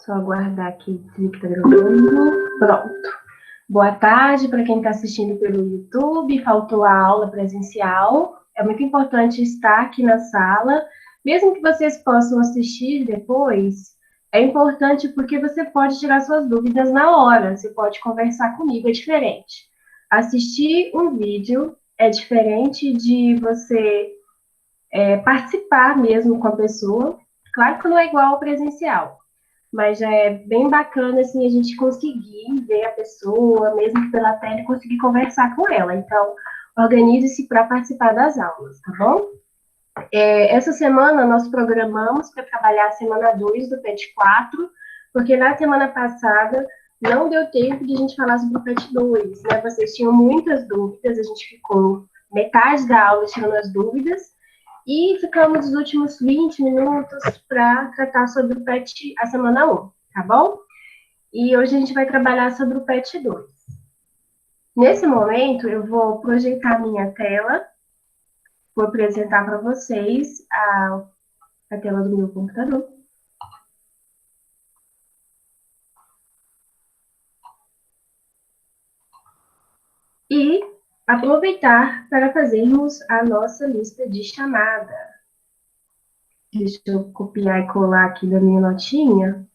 Só aguardar aqui que está gravando. Pronto. Boa tarde para quem está assistindo pelo YouTube. Faltou a aula presencial. É muito importante estar aqui na sala. Mesmo que vocês possam assistir depois, é importante porque você pode tirar suas dúvidas na hora. Você pode conversar comigo, é diferente. Assistir um vídeo é diferente de você participar mesmo com a pessoa. Claro que não é igual ao presencial, mas já é bem bacana, assim, a gente conseguir ver a pessoa, mesmo pela tela, e conseguir conversar com ela. Então, organize-se para participar das aulas, tá bom? Essa semana, nós programamos para trabalhar a semana 2 do PET 4, porque na semana passada não deu tempo de a gente falar sobre o PET 2, né? Vocês tinham muitas dúvidas, a gente ficou metade da aula tirando as dúvidas, e ficamos os últimos 20 minutos para tratar sobre o PET, a semana 1, tá bom? E hoje a gente vai trabalhar sobre o PET 2. Nesse momento, eu vou projetar minha tela, vou apresentar para vocês a tela do meu computador. E aproveitar para fazermos a nossa lista de chamada. Deixa eu copiar e colar aqui da minha notinha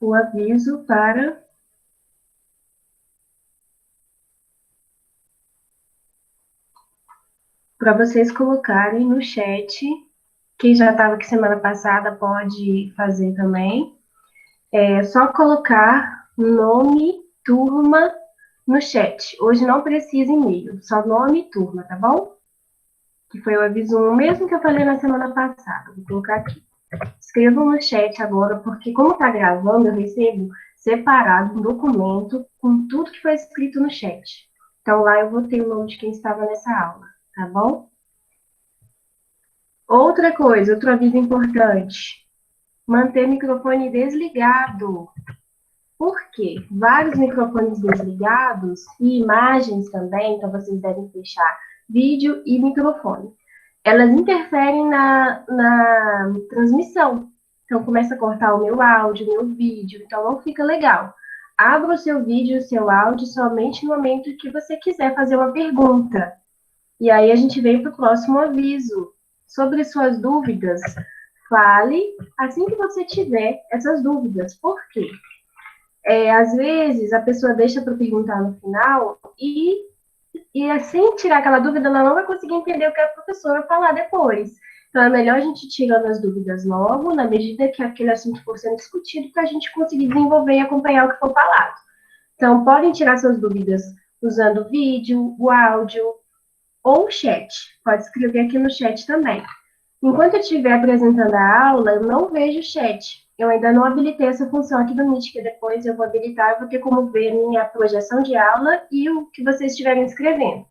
o aviso para vocês colocarem no chat. Quem já estava aqui semana passada pode fazer também. É só colocar nome, turma no chat. Hoje não precisa e-mail, só nome e turma, tá bom? Que foi o aviso 1, mesmo que eu falei na semana passada. Vou colocar aqui. Escrevam no chat agora, porque como está gravando, eu recebo separado um documento com tudo que foi escrito no chat. Então, lá eu vou ter o nome de quem estava nessa aula, tá bom? Outra coisa, outro aviso importante. Manter o microfone desligado. Por quê? Vários microfones desligados e imagens também, então vocês devem fechar vídeo e microfone. Elas interferem na transmissão. Então, começa a cortar o meu áudio, o meu vídeo, então não fica legal. Abra o seu vídeo e o seu áudio somente no momento que você quiser fazer uma pergunta. E aí a gente vem para o próximo aviso. Sobre suas dúvidas, fale assim que você tiver essas dúvidas. Por quê? Às vezes, a pessoa deixa para perguntar no final e sem tirar aquela dúvida, ela não vai conseguir entender o que a professora vai falar depois. Então, é melhor a gente tirando as dúvidas logo, na medida que aquele assunto for sendo discutido, para a gente conseguir desenvolver e acompanhar o que for falado. Então, podem tirar suas dúvidas usando o vídeo, o áudio ou o chat. Pode escrever aqui no chat também. Enquanto eu estiver apresentando a aula, eu não vejo o chat. Eu ainda não habilitei essa função aqui do Meet, que depois eu vou habilitar, eu vou ter como ver minha projeção de aula e o que vocês estiverem escrevendo.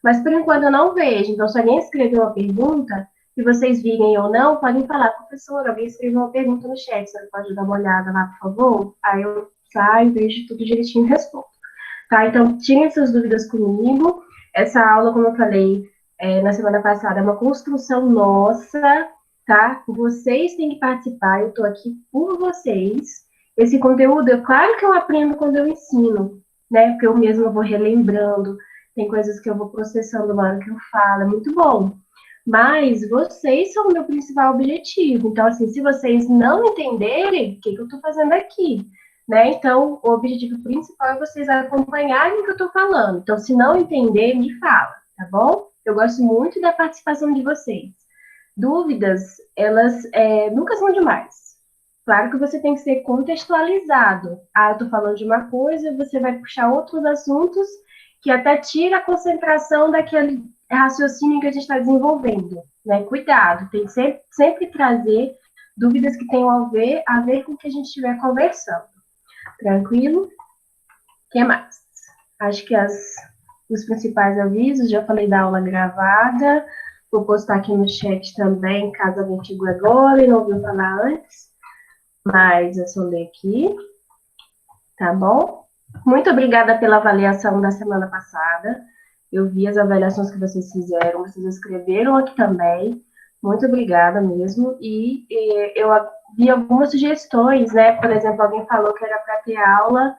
Mas, por enquanto, eu não vejo. Então, se alguém escreveu uma pergunta, se vocês virem ou não, podem falar, professora, alguém escreveu uma pergunta no chat, você pode dar uma olhada lá, por favor? Aí eu saio, vejo tudo direitinho e respondo. Tá? Então, tirem essas dúvidas comigo. Essa aula, como eu falei na semana passada, é uma construção nossa, tá? Vocês têm que participar, eu estou aqui por vocês. Esse conteúdo, é claro que eu aprendo quando eu ensino, né? Porque eu mesma vou relembrando, tem coisas que eu vou processando na hora que eu falo, é muito bom. Mas vocês são o meu principal objetivo. Então, assim, se vocês não entenderem, o que eu estou fazendo aqui? Né? Então, o objetivo principal é vocês acompanharem o que eu estou falando. Então, se não entender, me fala, tá bom? Eu gosto muito da participação de vocês. Dúvidas, elas nunca são demais. Claro que você tem que ser contextualizado. Ah, eu estou falando de uma coisa, você vai puxar outros assuntos que até tira a concentração daquele raciocínio que a gente está desenvolvendo. Né? Cuidado, tem que sempre trazer dúvidas que tenham a ver com o que a gente estiver conversando. Tranquilo? O que mais? Acho que os principais avisos, já falei da aula gravada, vou postar aqui no chat também, caso alguém chegou agora e não ouviu falar antes, mas eu só ler aqui, tá bom? Muito obrigada pela avaliação da semana passada, eu vi as avaliações que vocês fizeram, vocês escreveram aqui também, Muito obrigada mesmo. Eu vi algumas sugestões, né? Por exemplo, alguém falou que era para ter aula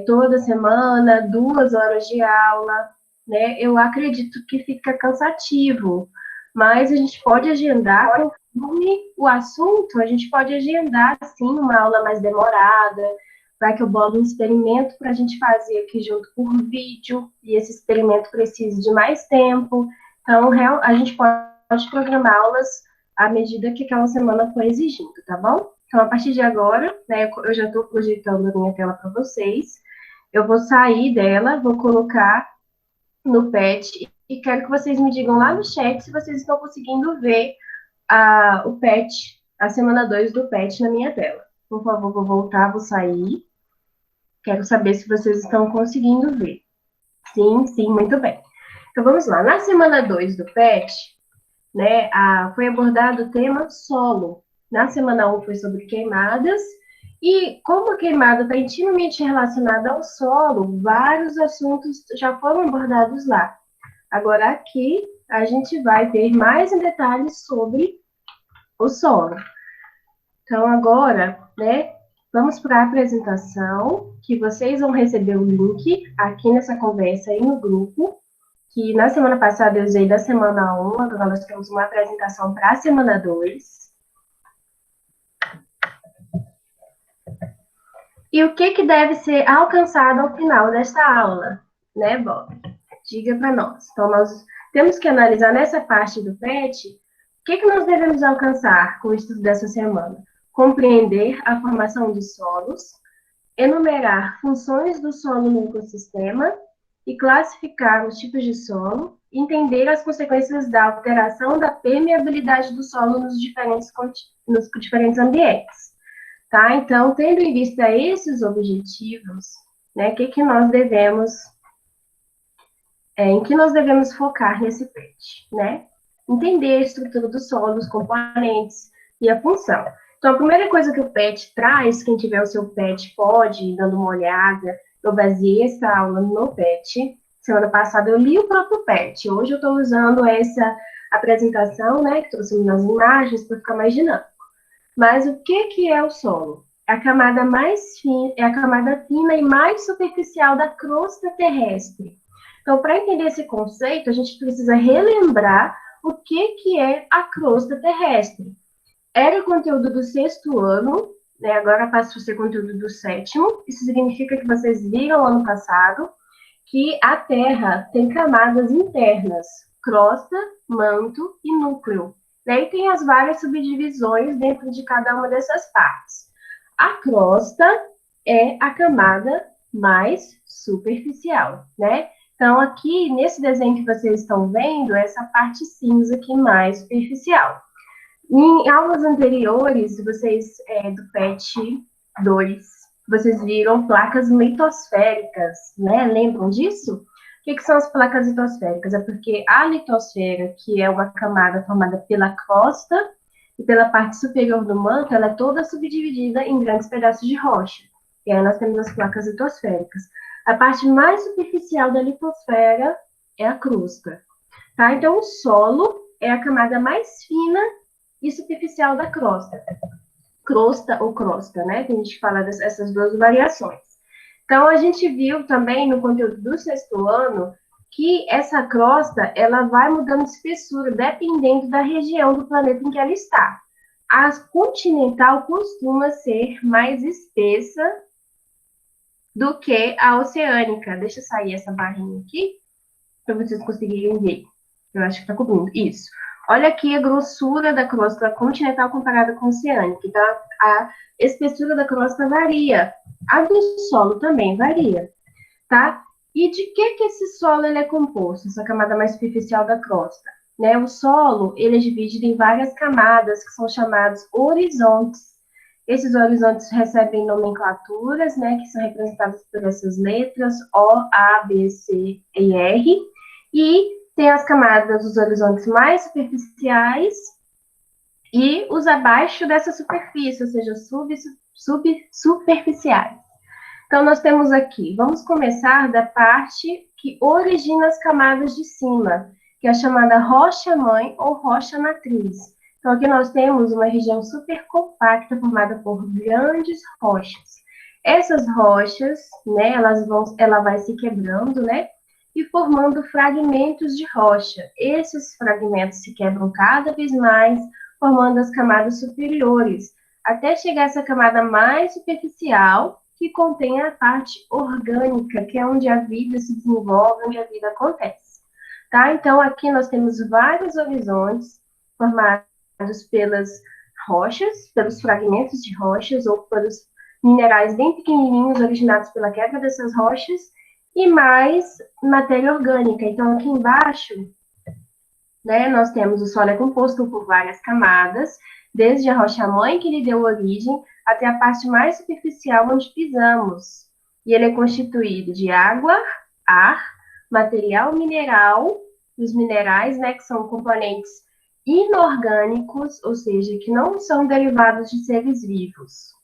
toda semana, 2 horas de aula, né? Eu acredito que fica cansativo, mas a gente pode agendar conforme o assunto, a gente pode agendar, sim, uma aula mais demorada, para que eu bole um experimento para a gente fazer aqui junto por vídeo, e esse experimento precisa de mais tempo. Então, a gente pode programar aulas à medida que aquela semana for exigindo, tá bom? Então, a partir de agora, né, eu já estou projetando a minha tela para vocês. Eu vou sair dela, vou colocar no PET e quero que vocês me digam lá no chat se vocês estão conseguindo ver o PET, a semana 2 do PET na minha tela. Por favor, vou voltar, vou sair. Quero saber se vocês estão conseguindo ver. Sim, sim, muito bem. Então, vamos lá. Na semana 2 do PET, né, foi abordado o tema solo. Na semana 1 foi sobre queimadas, e como a queimada está intimamente relacionada ao solo, vários assuntos já foram abordados lá. Agora, aqui, a gente vai ver mais em detalhes sobre o solo. Então, agora, né, vamos para a apresentação, que vocês vão receber o link aqui nessa conversa aí no grupo, que na semana passada eu usei da semana 1, agora nós temos uma apresentação para a semana 2. E o que deve ser alcançado ao final desta aula, né, Bob? Diga para nós. Então, nós temos que analisar nessa parte do PET o que nós devemos alcançar com o estudo dessa semana. Compreender a formação de solos, enumerar funções do solo no ecossistema e classificar os tipos de solo, entender as consequências da alteração da permeabilidade do solo nos diferentes ambientes. Tá? Então, tendo em vista esses objetivos, né, em que nós devemos focar nesse PET, né? Entender a estrutura do solo, os componentes e a função. Então, a primeira coisa que o PET traz, quem tiver o seu PET pode ir dando uma olhada. Eu baseei essa aula no PET. Semana passada eu li o próprio PET. Hoje eu estou usando essa apresentação, né, que trouxe umas imagens para ficar mais dinâmico. Mas o que é o solo? É a camada mais fina, é a camada fina e mais superficial da crosta terrestre. Então, para entender esse conceito, a gente precisa relembrar o que é a crosta terrestre. Era o conteúdo do 6º ano, né? Agora passa a ser conteúdo do 7º. Isso significa que vocês viram ano passado que a Terra tem camadas internas, crosta, manto e núcleo. Daí tem as várias subdivisões dentro de cada uma dessas partes. A crosta é a camada mais superficial, né? Então, aqui, nesse desenho que vocês estão vendo, essa parte cinza aqui mais superficial. Em aulas anteriores, vocês, do PET 2, vocês viram placas litosféricas, né? Lembram disso? O que são as placas litosféricas? É porque a litosfera, que é uma camada formada pela crosta e pela parte superior do manto, ela é toda subdividida em grandes pedaços de rocha. E aí nós temos as placas litosféricas. A parte mais superficial da litosfera é a crosta. Tá? Então, o solo é a camada mais fina e superficial da crosta. Crosta ou crosta, né? Tem gente que fala dessas duas variações. Então, a gente viu também no conteúdo do 6º ano que essa crosta, ela vai mudando de espessura dependendo da região do planeta em que ela está. A continental costuma ser mais espessa do que a oceânica. Deixa eu sair essa barrinha aqui, para vocês conseguirem ver. Eu acho que está cobrindo. Isso. Olha aqui a grossura da crosta continental comparada com a oceânica. Então, a espessura da crosta varia. A do solo também varia, tá? E de que esse solo ele é composto, essa camada mais superficial da crosta? Né? O solo ele é dividido em várias camadas que são chamadas horizontes. Esses horizontes recebem nomenclaturas, né, que são representadas por essas letras O, A, B, C e R. E tem as camadas dos horizontes mais superficiais e os abaixo dessa superfície, ou seja, subsuperficiais. Então, nós temos aqui, vamos começar da parte que origina as camadas de cima. que é chamada rocha-mãe ou rocha matriz. Então, aqui nós temos uma região super compacta formada por grandes rochas. Essas rochas, né, ela vai se quebrando, né, e formando fragmentos de rocha. Esses fragmentos se quebram cada vez mais, formando as camadas superiores, até chegar a essa camada mais superficial, que contém a parte orgânica, que é onde a vida se desenvolve, onde a vida acontece. Tá? Então, aqui nós temos vários horizontes formados pelas rochas, pelos fragmentos de rochas ou pelos minerais bem pequenininhos originados pela quebra dessas rochas e mais matéria orgânica. Então, aqui embaixo, né, nós temos o solo é composto por várias camadas, desde a rocha-mãe que lhe deu origem até a parte mais superficial onde pisamos. E ele é constituído de água, ar, material mineral, os minerais, né, que são componentes inorgânicos, ou seja, que não são derivados de seres vivos.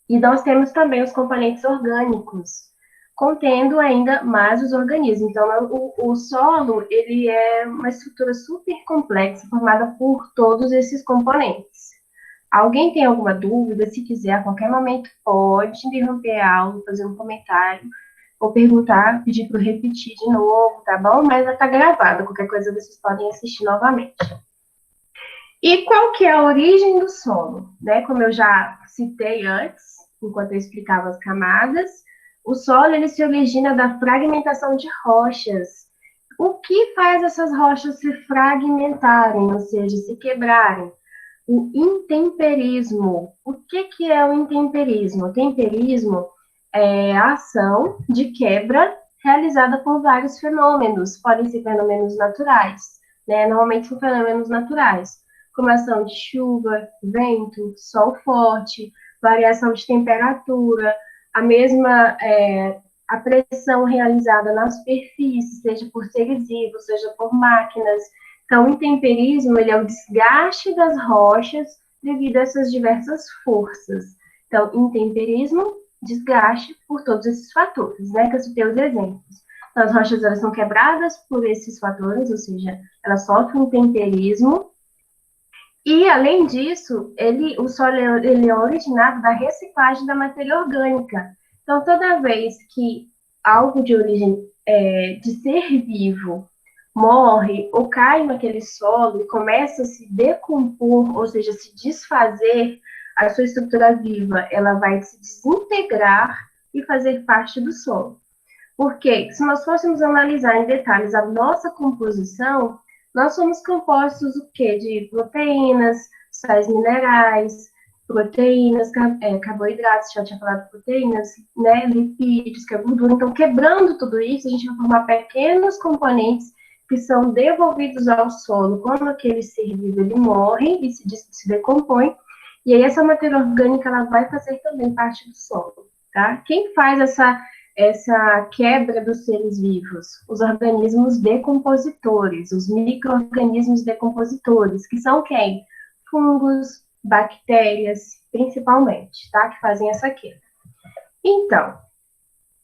E nós temos também os componentes orgânicos, contendo ainda mais os organismos. Então, o solo, ele é uma estrutura super complexa, formada por todos esses componentes. Alguém tem alguma dúvida? Se quiser, a qualquer momento, pode interromper a aula, fazer um comentário, ou perguntar, pedir para eu repetir de novo, tá bom? Mas está gravado, qualquer coisa vocês podem assistir novamente. E qual que é a origem do solo? Né? Como eu já citei antes, enquanto eu explicava as camadas, o solo ele se origina da fragmentação de rochas. O que faz essas rochas se fragmentarem, ou seja, se quebrarem? O intemperismo. O que é o intemperismo? O temperismo é a ação de quebra realizada por vários fenômenos. Podem ser fenômenos naturais, né? Normalmente são fenômenos naturais, como ação de chuva, vento, sol forte, variação de temperatura, a mesma a pressão realizada na superfície, seja por seres vivos, seja por máquinas. Então, o intemperismo ele é o desgaste das rochas devido a essas diversas forças. Então, intemperismo, desgaste por todos esses fatores, né? Que eu citei os exemplos. Então, as rochas elas são quebradas por esses fatores, ou seja, elas sofrem intemperismo. E, além disso, o solo ele é originado da reciclagem da matéria orgânica. Então, toda vez que algo de origem de ser vivo morre ou cai naquele solo e começa a se decompor, ou seja, se desfazer, a sua estrutura viva, ela vai se desintegrar e fazer parte do solo. Porque se nós fôssemos analisar em detalhes a nossa composição, nós somos compostos o quê? De proteínas, sais minerais, proteínas, carboidratos, já tinha falado proteínas, né, lipídios, que é gordura. Então, quebrando tudo isso, a gente vai formar pequenos componentes que são devolvidos ao solo quando aquele ser vivo ele morre e se decompõe. E aí essa matéria orgânica ela vai fazer também parte do solo, tá? Quem faz essa quebra dos seres vivos? Os organismos decompositores, os micro-organismos decompositores, que são quem? Fungos, bactérias, principalmente, tá? Que fazem essa quebra. Então,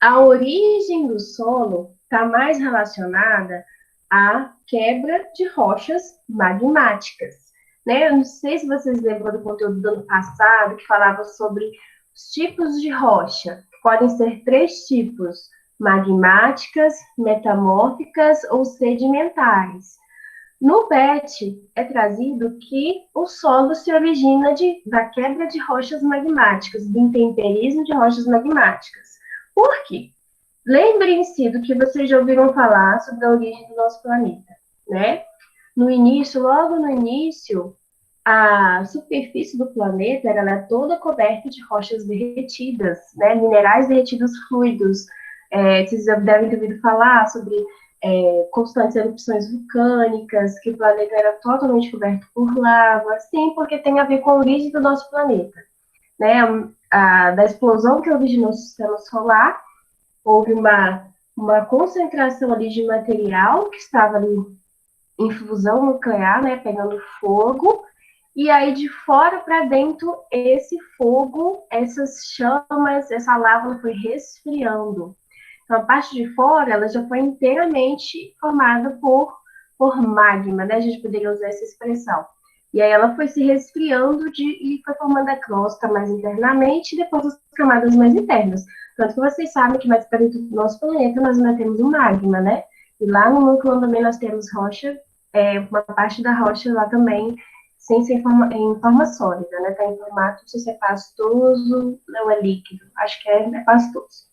a origem do solo está mais relacionada à quebra de rochas magmáticas, né? Eu não sei se vocês lembram do conteúdo do ano passado, que falava sobre os tipos de rocha. Podem ser 3 tipos: magmáticas, metamórficas ou sedimentares. No PET é trazido que o solo se origina da quebra de rochas magmáticas, do intemperismo de rochas magmáticas. Por quê? Lembrem-se do que vocês já ouviram falar sobre a origem do nosso planeta, né? No início, logo no início, a superfície do planeta ela é toda coberta de rochas derretidas, né? Minerais derretidos fluidos. Vocês devem ter ouvido falar sobre constantes erupções vulcânicas, que o planeta era totalmente coberto por lava. Sim, porque tem a ver com a origem do nosso planeta, né? Da explosão que originou o sistema solar, houve uma concentração ali de material que estava ali em fusão nuclear, né, pegando fogo, e aí de fora para dentro, esse fogo, essas chamas, essa lava foi resfriando. Então, a parte de fora, ela já foi inteiramente formada por por magma, né? A gente poderia usar essa expressão. E aí ela foi se resfriando e foi formando a crosta mais internamente e depois as camadas mais internas. Tanto que vocês sabem que mais para dentro do nosso planeta nós ainda temos o magma, né? E lá no núcleo também nós temos rocha, uma parte da rocha lá também, sem ser em forma sólida, né? Está em formato, não sei se é pastoso, não é líquido, acho que é pastoso,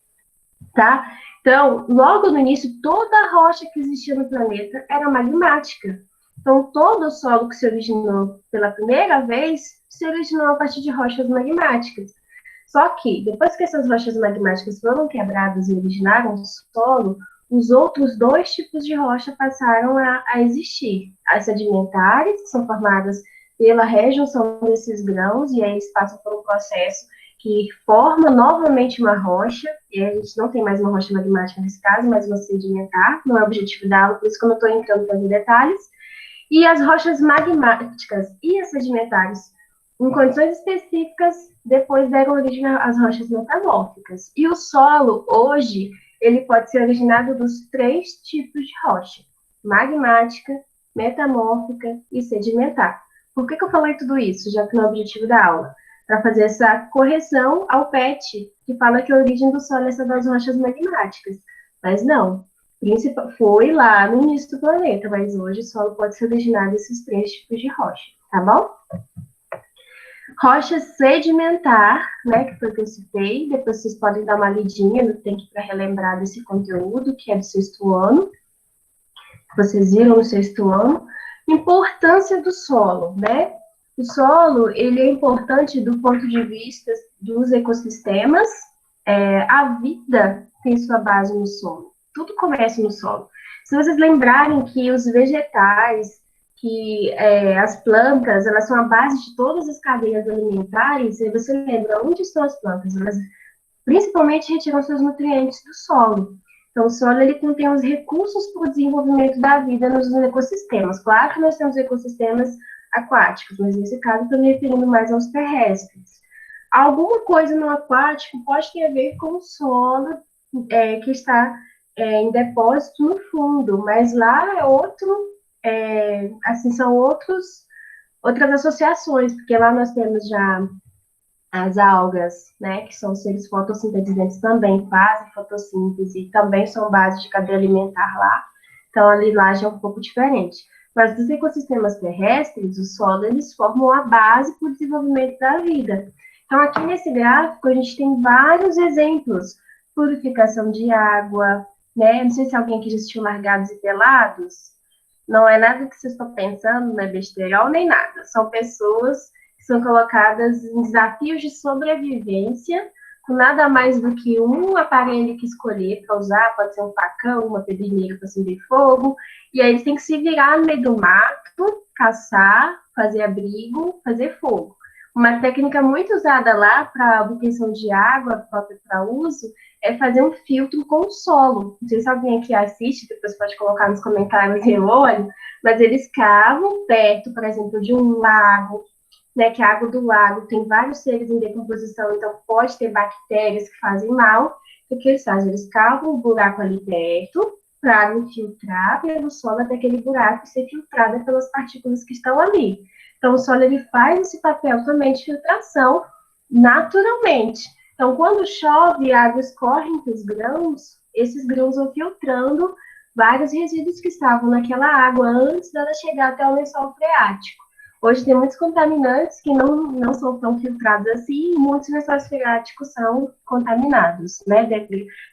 tá? Então, logo no início, toda a rocha que existia no planeta era magmática. Então, todo o solo que se originou pela primeira vez se originou a partir de rochas magmáticas. Só que, depois que essas rochas magmáticas foram quebradas e originaram o solo, os outros dois tipos de rocha passaram a existir. As sedimentares, que são formadas pela rejunção desses grãos, e aí eles passam por um processo que forma novamente uma rocha, e a gente não tem mais uma rocha magmática nesse caso, mas uma sedimentar, não é o objetivo da aula, por isso que eu não estou entrando para os detalhes. E as rochas magmáticas e as sedimentares, em condições específicas, depois deram origem às rochas metamórficas. E o solo, hoje, ele pode ser originado dos três tipos de rocha: magmática, metamórfica e sedimentar. Por que eu falei tudo isso, já que não é o objetivo da aula? Para fazer essa correção ao PET, que fala que a origem do solo é essa das rochas magmáticas. Mas não, foi lá no início do planeta, mas hoje o solo pode ser originado desses três tipos de rocha, tá bom? Rocha sedimentar, né, que foi o que eu citei, depois vocês podem dar uma lidinha no tempo para relembrar desse conteúdo, que é do sexto ano, que vocês viram no sexto ano. Importância do solo, né? O solo, ele é importante do ponto de vista dos ecossistemas. A vida tem sua base no solo. Tudo começa no solo. Se vocês lembrarem que os vegetais, que as plantas, elas são a base de todas as cadeias alimentares, e você lembra onde estão as plantas? Elas principalmente retiram seus nutrientes do solo. Então, o solo, ele contém os recursos para o desenvolvimento da vida nos ecossistemas. Claro que nós temos ecossistemas aquáticos, mas nesse caso estou me referindo mais aos terrestres. Alguma coisa no aquático pode ter a ver com o solo que está em depósito no fundo, mas lá é outro, assim, são outras associações, porque lá nós temos já as algas, né, que são seres fotossintetizantes, também fazem fotossíntese, também são base de cadeia alimentar lá, então ali lá já é um pouco diferente. Mas dos ecossistemas terrestres, o solo, eles formam a base para o desenvolvimento da vida. Então, aqui nesse gráfico, a gente tem vários exemplos. Purificação de água, né? Não sei se alguém aqui já assistiu Largados e Pelados. Não é nada que vocês estão pensando, não é besterol nem nada. São pessoas que são colocadas em desafios de sobrevivência, com nada mais do que um aparelho que escolher para usar, pode ser um facão, uma pedreira para acender fogo, e aí eles têm que se virar no meio do mato, caçar, fazer abrigo, fazer fogo. Uma técnica muito usada lá para obtenção de água própria para uso é fazer um filtro com o solo. Não sei se alguém aqui assiste, depois pode colocar nos comentários e eu olho, mas eles cavam perto, por exemplo, de um lago, né, que a água do lago tem vários seres em decomposição, então pode ter bactérias que fazem mal. O que eles fazem? Eles cavam um buraco ali perto para a água filtrar pelo solo até aquele buraco e ser filtrada pelas partículas que estão ali. Então, o solo, ele faz esse papel também de filtração naturalmente. Então, quando chove, a água escorre entre os grãos, esses grãos vão filtrando vários resíduos que estavam naquela água antes dela chegar até o lençol freático. Hoje tem muitos contaminantes que não são tão filtrados assim, e muitos lençóis freáticos são contaminados, né?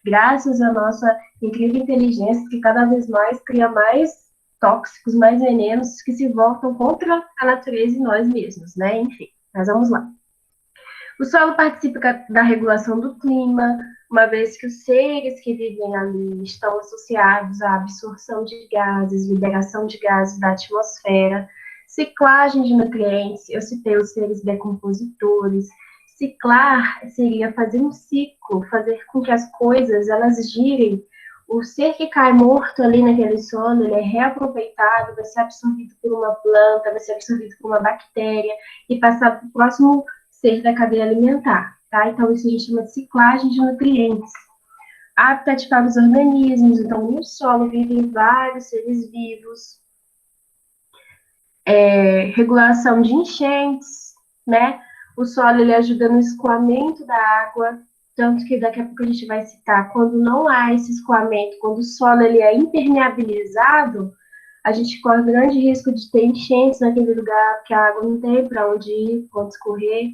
Graças à nossa incrível inteligência, que cada vez mais cria mais tóxicos, mais venenos que se voltam contra a natureza e nós mesmos, né? Enfim, mas vamos lá. O solo participa da regulação do clima, uma vez que os seres que vivem ali estão associados à absorção de gases, liberação de gases da atmosfera, ciclagem de nutrientes, eu citei os seres decompositores. Ciclar seria fazer um ciclo, fazer com que as coisas, elas girem. O ser que cai morto ali naquele solo, ele é reaproveitado, vai ser absorvido por uma planta, vai ser absorvido por uma bactéria e passar para o próximo ser da cadeia alimentar, tá? Então, isso a gente chama de ciclagem de nutrientes. Habitat para os organismos, então, no solo vivem vários seres vivos. regulação de enchentes, né? O solo ele ajuda no escoamento da água, tanto que daqui a pouco a gente vai citar, quando não há esse escoamento, quando o solo ele é impermeabilizado, a gente corre grande risco de ter enchentes naquele lugar, porque a água não tem para onde ir, para onde escorrer.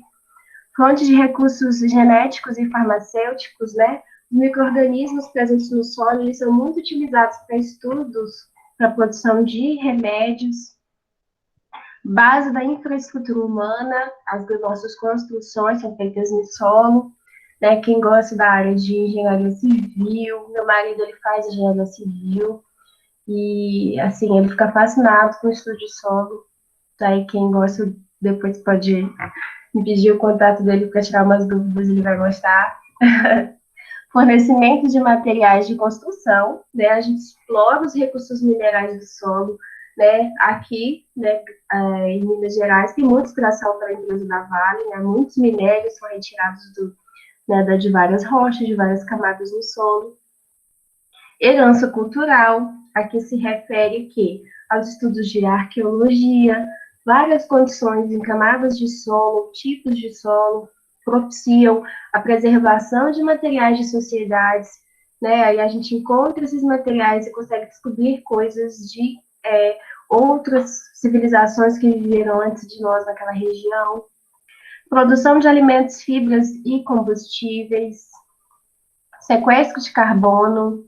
Fontes de recursos genéticos e farmacêuticos, né? Os micro-organismos presentes no solo, eles são muito utilizados para estudos, para a produção de remédios, base da infraestrutura humana, as nossas construções são feitas no solo, né? Quem gosta da área de engenharia civil, meu marido ele faz engenharia civil, e assim, ele fica fascinado com o estudo de solo, tá? E quem gosta depois pode me pedir o contato dele para tirar umas dúvidas, ele vai gostar. Fornecimento de materiais de construção, né? A gente explora os recursos minerais do solo, né? Aqui, né, em Minas Gerais, tem muita extração para a empresa da Vale, né? Muitos minérios são retirados de várias rochas, de várias camadas no solo. Herança cultural, aqui se refere que aos estudos de arqueologia, várias condições em camadas de solo, tipos de solo, propiciam a preservação de materiais de sociedades, né? Aí a gente encontra esses materiais e consegue descobrir coisas de outras civilizações que viveram antes de nós naquela região. Produção de alimentos, fibras e combustíveis, sequestro de carbono,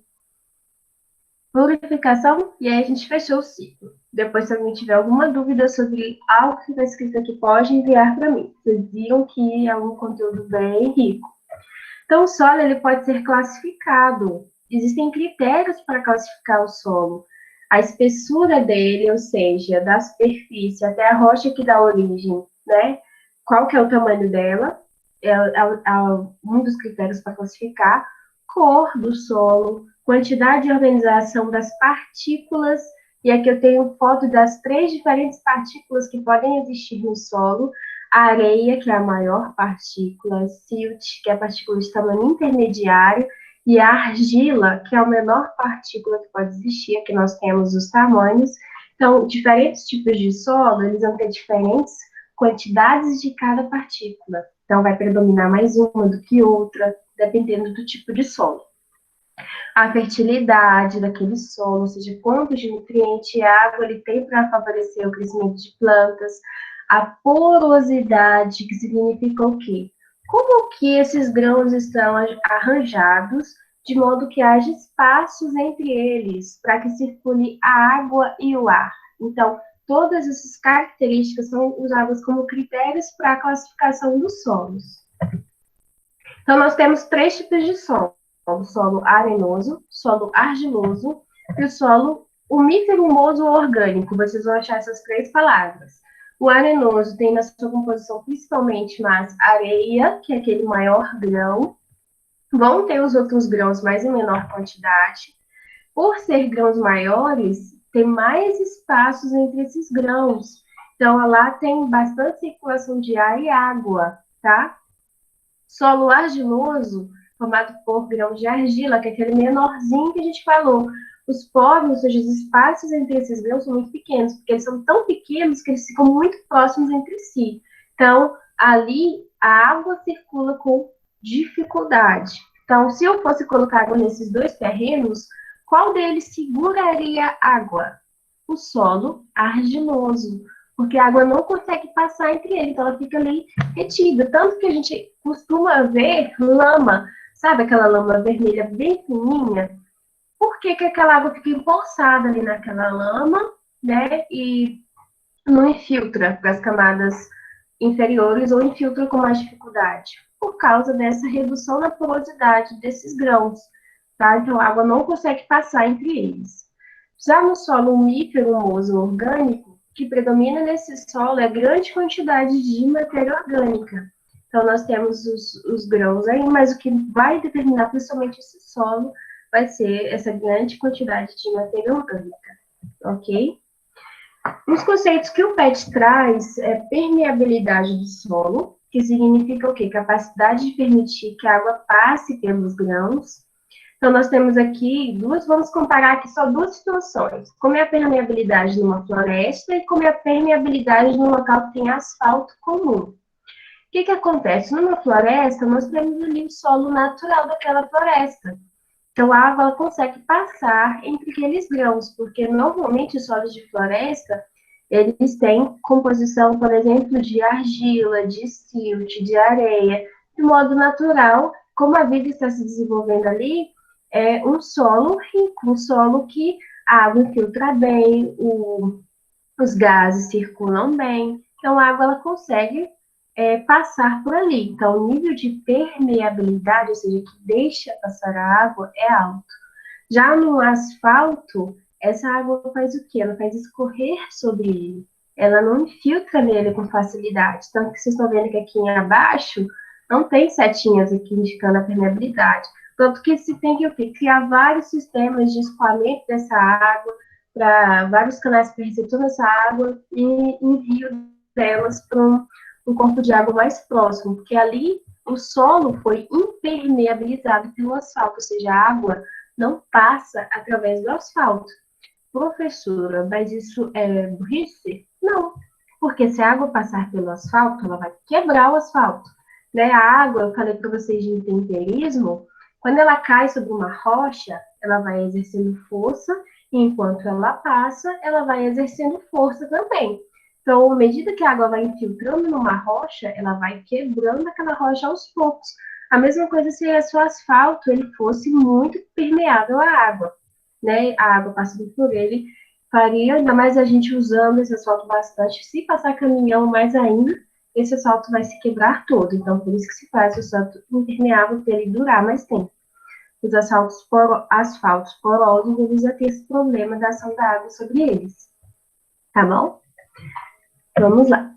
purificação, e aí a gente fechou o ciclo. Depois, se alguém tiver alguma dúvida sobre algo que está escrito aqui, pode enviar para mim. Vocês viram que é um conteúdo bem rico. Então, o solo ele pode ser classificado. Existem critérios para classificar o solo. A espessura dele, ou seja, da superfície até a rocha que dá origem, né? Qual que é o tamanho dela? É um dos critérios para classificar. Cor do solo, quantidade e organização das partículas, e aqui eu tenho foto das 3 diferentes partículas que podem existir no solo: a areia, que é a maior partícula, silt, que é a partícula de tamanho intermediário, e a argila, que é a menor partícula que pode existir. Aqui nós temos os tamanhos. Então, diferentes tipos de solo, eles vão ter diferentes quantidades de cada partícula. Então, vai predominar mais uma do que outra, dependendo do tipo de solo. A fertilidade daquele solo, ou seja, quanto de nutriente e água ele tem para favorecer o crescimento de plantas. A porosidade, que significa o quê? Como que esses grãos estão arranjados de modo que haja espaços entre eles para que circule a água e o ar. Então, todas essas características são usadas como critérios para a classificação dos solos. Então, nós temos 3 tipos de solo: o solo arenoso, solo argiloso e o solo umífero-humoso orgânico. Vocês vão achar essas 3 palavras. O arenoso tem na sua composição principalmente mais areia, que é aquele maior grão. Vão ter os outros grãos, mas em menor quantidade. Por ser grãos maiores, tem mais espaços entre esses grãos. Então, lá tem bastante circulação de ar e água, tá? Solo argiloso, formado por grãos de argila, que é aquele menorzinho que a gente falou. Os poros, ou seja, os espaços entre esses grãos são muito pequenos, porque eles são tão pequenos que eles ficam muito próximos entre si. Então, ali, a água circula com dificuldade. Então, se eu fosse colocar água nesses 2 terrenos, qual deles seguraria água? O solo argiloso, porque a água não consegue passar entre eles, então ela fica ali retida. Tanto que a gente costuma ver lama, sabe aquela lama vermelha bem fininha? Por que aquela água fica empoçada ali naquela lama, né? E não infiltra para as camadas inferiores ou infiltra com mais dificuldade? Por causa dessa redução na porosidade desses grãos, tá? Então a água não consegue passar entre eles. Já no solo umífero-humoso orgânico, o que predomina nesse solo é grande quantidade de matéria orgânica. Então nós temos os grãos aí, mas o que vai determinar principalmente esse solo vai ser essa grande quantidade de matéria orgânica, ok? Os conceitos que o PET traz é permeabilidade do solo, que significa o quê? Capacidade de permitir que a água passe pelos grãos. Então, nós temos aqui vamos comparar aqui só duas situações. Como é a permeabilidade numa floresta e como é a permeabilidade num local que tem asfalto comum. O que acontece? Numa floresta, nós temos ali o solo natural daquela floresta. Então, a água ela consegue passar entre aqueles grãos, porque normalmente os solos de floresta, eles têm composição, por exemplo, de argila, de silt, de areia, de modo natural, como a vida está se desenvolvendo ali, é um solo rico, um solo que a água infiltra bem, os gases circulam bem, então a água ela consegue passar por ali. Então, o nível de permeabilidade, ou seja, que deixa passar a água, é alto. Já no asfalto, essa água faz o quê? Ela faz escorrer sobre ele. Ela não infiltra nele com facilidade. Tanto que vocês estão vendo que aqui em abaixo não tem setinhas aqui indicando a permeabilidade. Tanto que se tem que criar vários sistemas de escoamento dessa água, para vários canais que recepcionam essa água e envio delas para um corpo de água mais próximo, porque ali o solo foi impermeabilizado pelo asfalto, ou seja, a água não passa através do asfalto. Professora, mas isso é burrice? Não, porque se a água passar pelo asfalto, ela vai quebrar o asfalto. Né? A água, eu falei para vocês de intemperismo, quando ela cai sobre uma rocha, ela vai exercendo força, e enquanto ela passa, ela vai exercendo força também. Então, à medida que a água vai infiltrando numa rocha, ela vai quebrando aquela rocha aos poucos. A mesma coisa se o asfalto ele fosse muito permeável à água, né? A água passando por ele faria, ainda mais a gente usando esse asfalto bastante. Se passar caminhão mais ainda, esse asfalto vai se quebrar todo. Então, por isso que se faz o asfalto impermeável para ele durar mais tempo. Os asfaltos porosos, eles já têm esse problema da ação da água sobre eles. Tá bom? Vamos lá.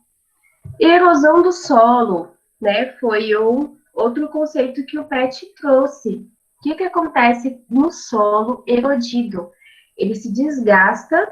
Erosão do solo, né? Foi outro conceito que o PET trouxe. O que acontece no solo erodido? Ele se desgasta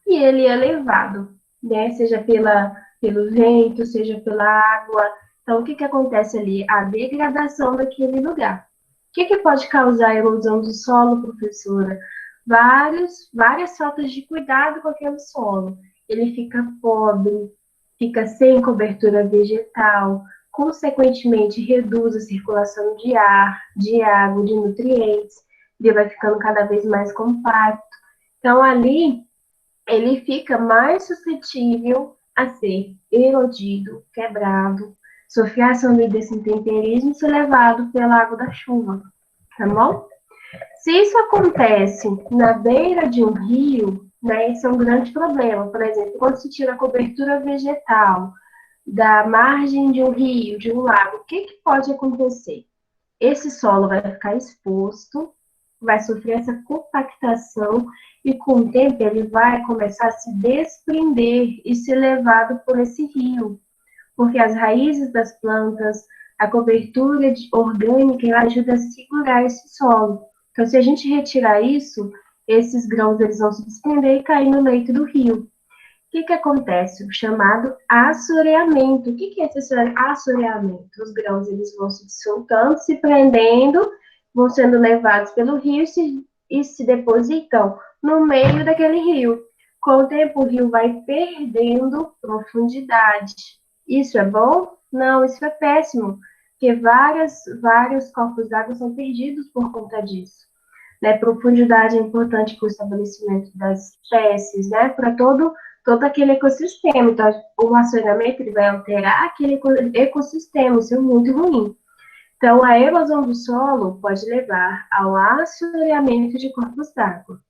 e ele é levado, né? Seja pelo vento, seja pela água. Então, o que acontece ali? A degradação daquele lugar. O que pode causar a erosão do solo, professora? Várias faltas de cuidado com aquele solo. Ele fica pobre, fica sem cobertura vegetal, consequentemente reduz a circulação de ar, de água, de nutrientes, ele vai ficando cada vez mais compacto. Então, ali, ele fica mais suscetível a ser erodido, quebrado, sofrer ação desse intemperismo e ser levado pela água da chuva, tá bom? Se isso acontece na beira de um rio, né, isso é um grande problema. Por exemplo, quando se tira a cobertura vegetal da margem de um rio, de um lago, o que pode acontecer? Esse solo vai ficar exposto, vai sofrer essa compactação e com o tempo ele vai começar a se desprender e ser levado por esse rio, porque as raízes das plantas, a cobertura orgânica, ela ajuda a segurar esse solo. Então, se a gente retirar isso, esses grãos eles vão se desprender e cair no leito do rio. O que acontece? O chamado assoreamento. O que é esse assoreamento? Os grãos eles vão se soltando, se prendendo, vão sendo levados pelo rio e se depositam no meio daquele rio. Com o tempo, o rio vai perdendo profundidade. Isso é bom? Não, isso é péssimo, porque vários corpos d'água são perdidos por conta disso. Né? Profundidade é importante para o estabelecimento das espécies, né? Para todo aquele ecossistema. Então, o assoreamento ele vai alterar aquele ecossistema, isso é muito ruim. Então, a erosão do solo pode levar ao assoreamento de corpos d'água.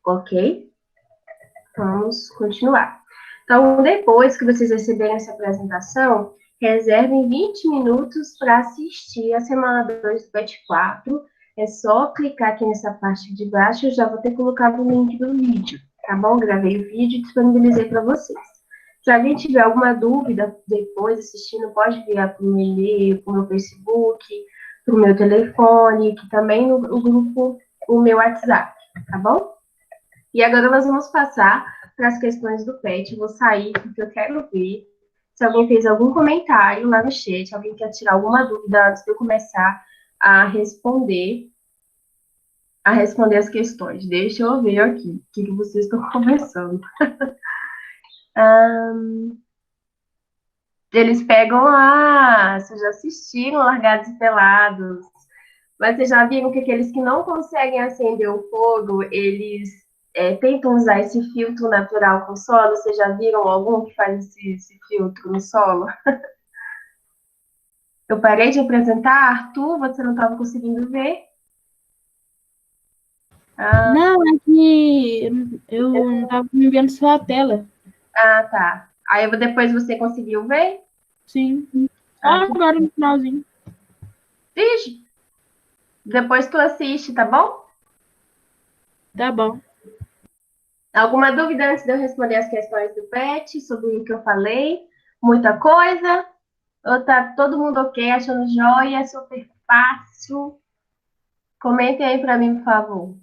Ok? Vamos continuar. Então, depois que vocês receberem essa apresentação, reservem 20 minutos para assistir a semana 2 do PET 4. É só clicar aqui nessa parte de baixo, eu já vou ter colocado o link do vídeo, tá bom? Gravei o vídeo e disponibilizei para vocês. Se alguém tiver alguma dúvida depois assistindo, pode enviar para o meu e-mail, para o meu Facebook, para o meu telefone, que também no grupo, o meu WhatsApp, tá bom? E agora nós vamos passar para as questões do PET. Eu vou sair porque eu quero ver se alguém fez algum comentário lá no chat, alguém quer tirar alguma dúvida antes de eu começar a responder. a responder as questões. Deixa eu ver aqui o que vocês estão conversando. Eles pegam, vocês já assistiram Largados e Pelados, mas vocês já viram que aqueles que não conseguem acender o fogo, eles tentam usar esse filtro natural com solo? Vocês já viram algum que faz esse filtro no solo? Eu parei de apresentar, Arthur, você não estava conseguindo ver? Não, é que eu não estava me vendo só a tela. Tá. Aí depois você conseguiu ver? Sim. Só Ah, que... agora no finalzinho. Vixe, depois tu assiste, tá bom? Tá bom. Alguma dúvida antes de eu responder as questões do PET sobre o que eu falei? Muita coisa? Ou tá todo mundo ok, achando joia, super fácil? Comentem aí para mim, por favor.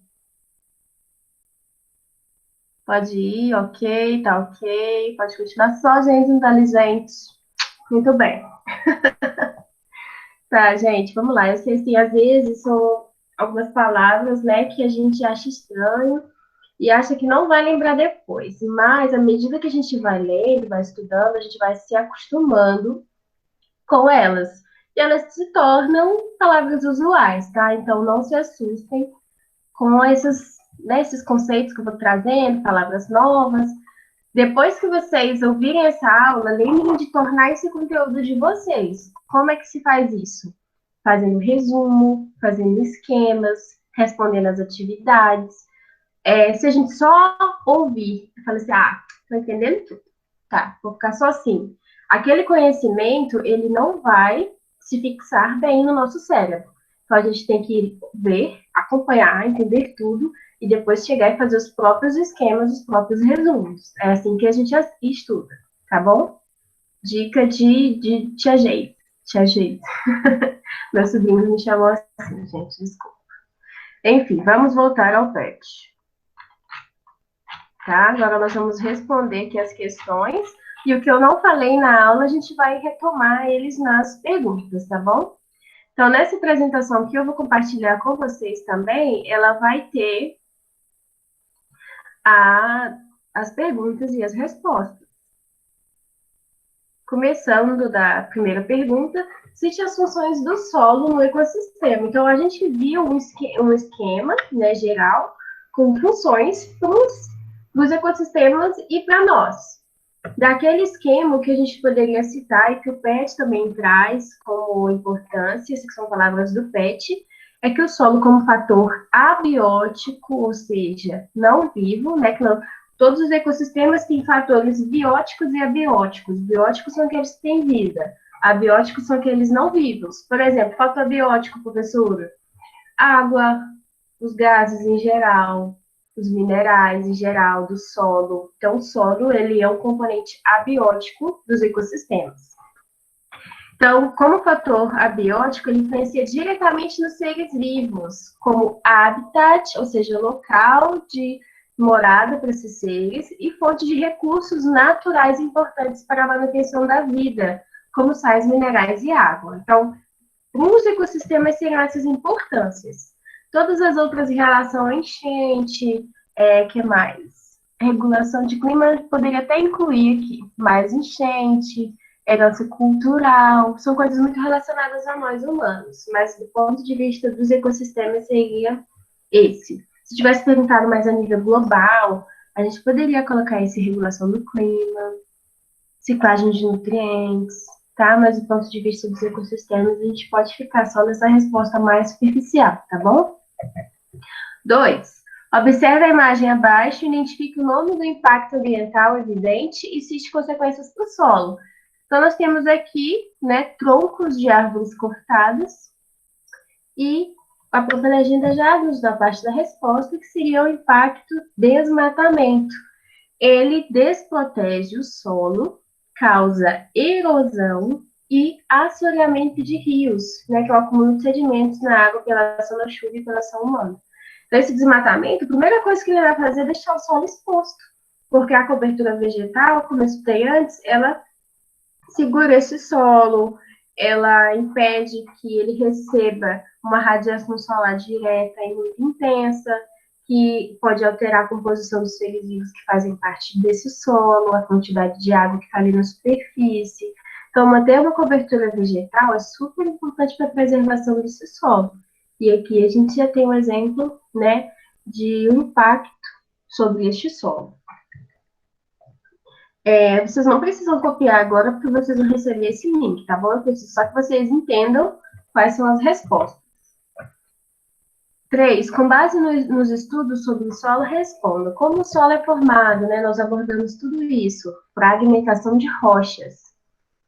Pode ir, ok, tá ok. Pode continuar só, gente inteligente. Muito bem. Tá, gente, vamos lá. Eu sei que às vezes são algumas palavras, né, que a gente acha estranho e acha que não vai lembrar depois. Mas, à medida que a gente vai lendo, vai estudando, a gente vai se acostumando com elas. E elas se tornam palavras usuais, tá? Então, não se assustem com esses conceitos que eu vou trazendo, palavras novas. Depois que vocês ouvirem essa aula, lembrem de tornar esse conteúdo de vocês. Como é que se faz isso? Fazendo resumo, fazendo esquemas, respondendo as atividades. Se a gente só ouvir e falar assim, tô entendendo tudo, tá, vou ficar só assim. Aquele conhecimento, ele não vai se fixar bem no nosso cérebro. Então, a gente tem que ver, acompanhar, entender tudo e depois chegar e fazer os próprios esquemas, os próprios resumos. É assim que a gente estuda, tá bom? Dica de Tia Geise. Tia Geise. Meu sobrinho me chamou assim, gente, desculpa. Enfim, vamos voltar ao PET. Tá? Agora nós vamos responder aqui as questões. E o que eu não falei na aula, a gente vai retomar eles nas perguntas, tá bom? Então, nessa apresentação que eu vou compartilhar com vocês também, ela vai ter as perguntas e as respostas. Começando da primeira pergunta, cite as funções do solo no ecossistema. Então, a gente viu um esquema, né, geral, com funções para os ecossistemas e para nós. Daquele esquema que a gente poderia citar e que o PET também traz como importância, que são palavras do PET, é que o solo como fator abiótico, ou seja, não vivo, né, que não, todos os ecossistemas têm fatores bióticos e abióticos. Bióticos são aqueles que têm vida, abióticos são aqueles não vivos. Por exemplo, fator biótico, professora, água, os gases em geral, os minerais em geral do solo. Então, o solo, ele é um componente abiótico dos ecossistemas. Então, como fator abiótico, ele influencia diretamente nos seres vivos, como habitat, ou seja, local de morada para esses seres, e fonte de recursos naturais importantes para a manutenção da vida, como sais minerais e água. Então, os ecossistemas seriam essas importâncias. Todas as outras em relação a enchente, que mais? Regulação de clima poderia até incluir aqui, mais enchente, herança cultural, são coisas muito relacionadas a nós humanos, mas do ponto de vista dos ecossistemas seria esse. Se tivesse perguntado mais a nível global, a gente poderia colocar esse regulação do clima, ciclagem de nutrientes, tá? Mas do ponto de vista dos ecossistemas, a gente pode ficar só nessa resposta mais superficial, tá bom? 2. Observe a imagem abaixo, identifique o nome do impacto ambiental evidente e cite consequências para o solo. Então, nós temos aqui, né, troncos de árvores cortadas e a própria legenda já nos dá parte da resposta, que seria o impacto desmatamento. Ele desprotege o solo, causa erosão e assoreamento de rios, né, que é o acúmulo de sedimentos na água pela ação da chuva e pela ação humana. Então, esse desmatamento, a primeira coisa que ele vai fazer é deixar o solo exposto, porque a cobertura vegetal, como eu citei antes, ela segura esse solo, ela impede que ele receba uma radiação solar direta e muito intensa, que pode alterar a composição dos seres vivos que fazem parte desse solo, a quantidade de água que está ali na superfície. Então, manter uma cobertura vegetal é super importante para a preservação desse solo. E aqui a gente já tem um exemplo, né, de um impacto sobre este solo. Vocês não precisam copiar agora, porque vocês vão receber esse link, tá bom? Eu preciso só que vocês entendam quais são as respostas. 3. Com base nos estudos sobre o solo, responda. Como o solo é formado, né? Nós abordamos tudo isso. Fragmentação de rochas,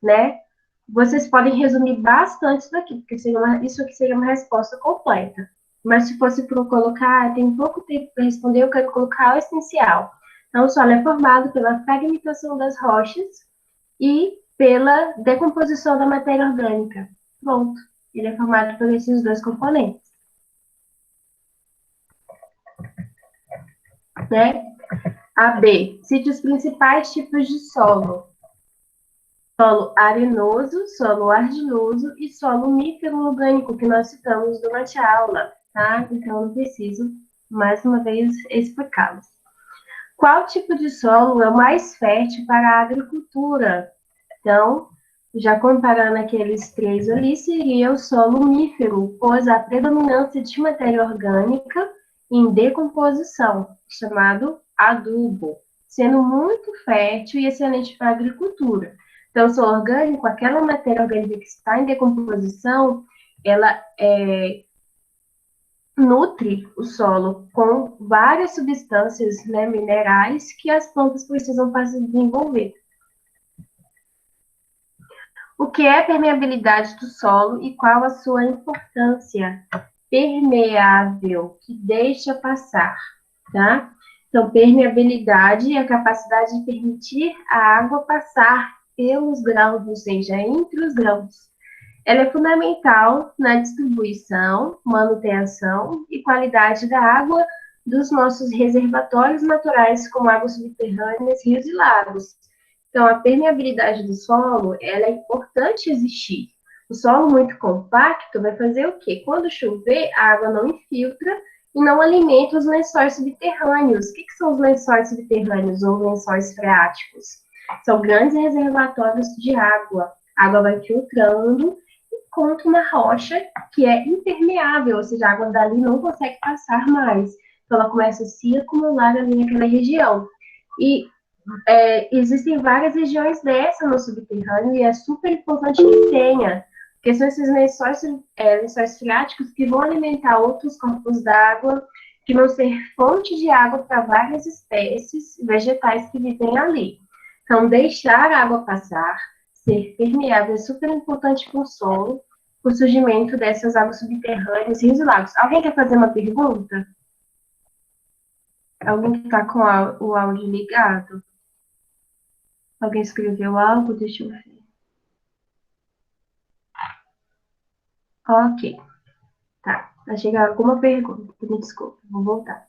né? Vocês podem resumir bastante isso daqui, porque isso aqui seria uma resposta completa. Mas se fosse para colocar, tem pouco tempo para responder, eu quero colocar o essencial. Então, o solo é formado pela fragmentação das rochas e pela decomposição da matéria orgânica. Pronto. Ele é formado por esses dois componentes. Né? A B. Cite os principais tipos de solo. Solo arenoso, solo argiloso e solo micro-orgânico, que nós citamos durante a aula, tá? Então, não preciso, mais uma vez, explicá-los. Qual tipo de solo é o mais fértil para a agricultura? Então, já comparando aqueles três ali, seria o solo mífero, pois a predominância de matéria orgânica em decomposição, chamado adubo, sendo muito fértil e excelente para a agricultura. Então, o solo orgânico, aquela matéria orgânica que está em decomposição, ela nutre o solo com várias substâncias, né, minerais que as plantas precisam para se desenvolver. O que é permeabilidade do solo e qual a sua importância? Permeável, que deixa passar, tá? Então, permeabilidade é a capacidade de permitir a água passar pelos grãos, ou seja, entre os grãos. Ela é fundamental na distribuição, manutenção e qualidade da água dos nossos reservatórios naturais, como águas subterrâneas, rios e lagos. Então, a permeabilidade do solo, ela é importante existir. O solo muito compacto vai fazer o quê? Quando chover, a água não infiltra e não alimenta os lençóis subterrâneos. O que são os lençóis subterrâneos ou lençóis freáticos? São grandes reservatórios de água. A água vai filtrando e contra uma rocha que é impermeável, ou seja, a água dali não consegue passar mais. Então, ela começa a se acumular ali naquela região. E existem várias regiões dessa no subterrâneo e é super importante que tenha, porque são esses lençóis freáticos que vão alimentar outros corpos d'água, que vão ser fonte de água para várias espécies vegetais que vivem ali. Então, deixar a água passar, ser permeável é super importante para o solo, para o surgimento dessas águas subterrâneas, rios e lagos. Alguém quer fazer uma pergunta? Alguém que está com o áudio ligado? Alguém escreveu algo? Deixa eu ver. Ok. Tá. Vai chegar alguma pergunta. Me desculpa, vou voltar.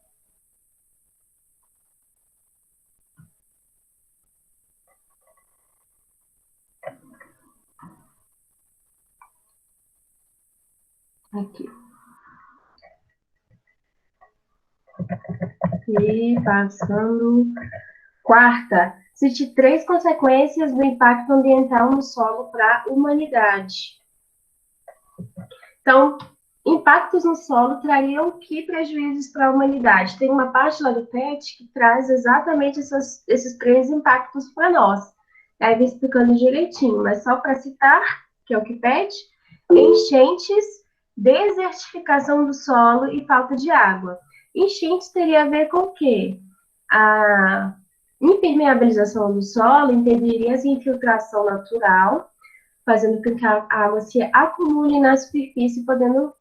Aqui. E passando. Quarta. Cite 3 consequências do impacto ambiental no solo para a humanidade. Então, impactos no solo trariam que prejuízos para a humanidade? Tem uma parte lá do PET que traz exatamente esses 3 impactos para nós. Aí vem explicando direitinho, mas só para citar, que é o que pede, enchentes, desertificação do solo e falta de água. Enchentes teria a ver com o quê? A impermeabilização do solo impediria essa infiltração natural, fazendo com que a água se acumule na superfície, podendo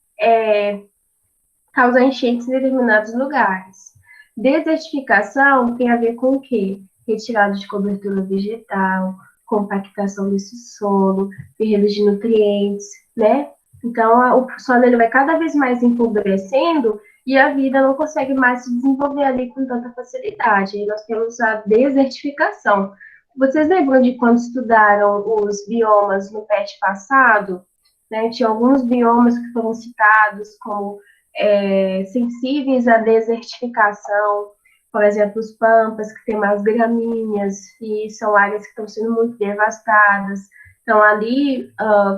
causar enchentes em determinados lugares. Desertificação tem a ver com o quê? Retirada de cobertura vegetal, compactação desse solo, perda de nutrientes, né? Então, o solo ele vai cada vez mais empobrecendo e a vida não consegue mais se desenvolver ali com tanta facilidade. E nós temos a desertificação. Vocês lembram de quando estudaram os biomas no PET passado? Né? Tinha alguns biomas que foram citados como sensíveis à desertificação, por exemplo, os pampas, que tem mais gramíneas, e são áreas que estão sendo muito devastadas. Então, ali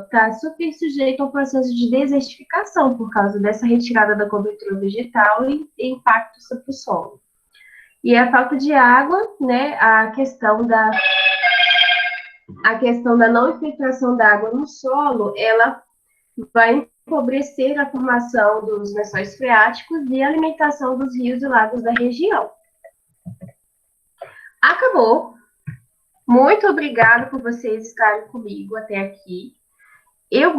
está super sujeito ao processo de desertificação por causa dessa retirada da cobertura vegetal e impacto sobre o solo. E a falta de água, né, a questão da não infiltração da água no solo, ela vai empobrecer a formação dos lençóis freáticos e a alimentação dos rios e lagos da região. Acabou. Muito obrigada por vocês estarem comigo até aqui. Eu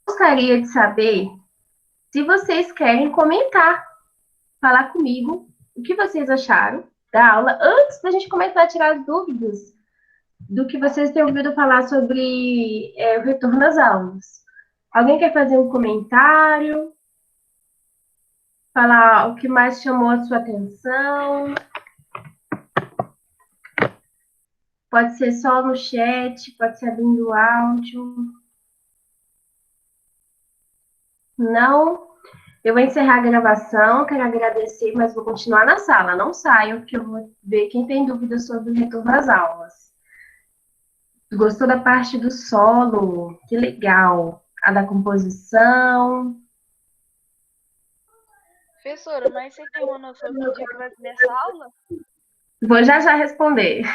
gostaria de saber se vocês querem comentar, falar comigo o que vocês acharam da aula, antes da gente começar a tirar as dúvidas do que vocês têm ouvido falar sobre o retorno às aulas. Alguém quer fazer um comentário? Falar o que mais chamou a sua atenção? Pode ser só no chat, pode ser abrindo o áudio. Não? Eu vou encerrar a gravação, quero agradecer, mas vou continuar na sala. Não saiam, porque eu vou ver quem tem dúvidas sobre o retorno às aulas. Gostou da parte do solo? Que legal. A da composição. Professora, mas você tem uma noção do dia que vai ter essa aula? Vou já responder.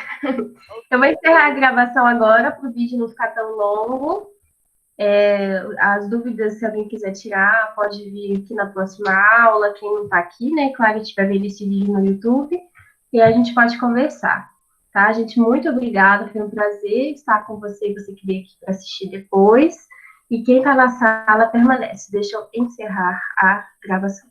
Eu vou encerrar a gravação agora, para o vídeo não ficar tão longo. As dúvidas, se alguém quiser tirar, pode vir aqui na próxima aula. Quem não está aqui, né? Claro, que tiver vendo esse vídeo no YouTube. E a gente pode conversar. Tá, gente? Muito obrigada. Foi um prazer estar com você que veio aqui para assistir depois. E quem está na sala permanece. Deixa eu encerrar a gravação.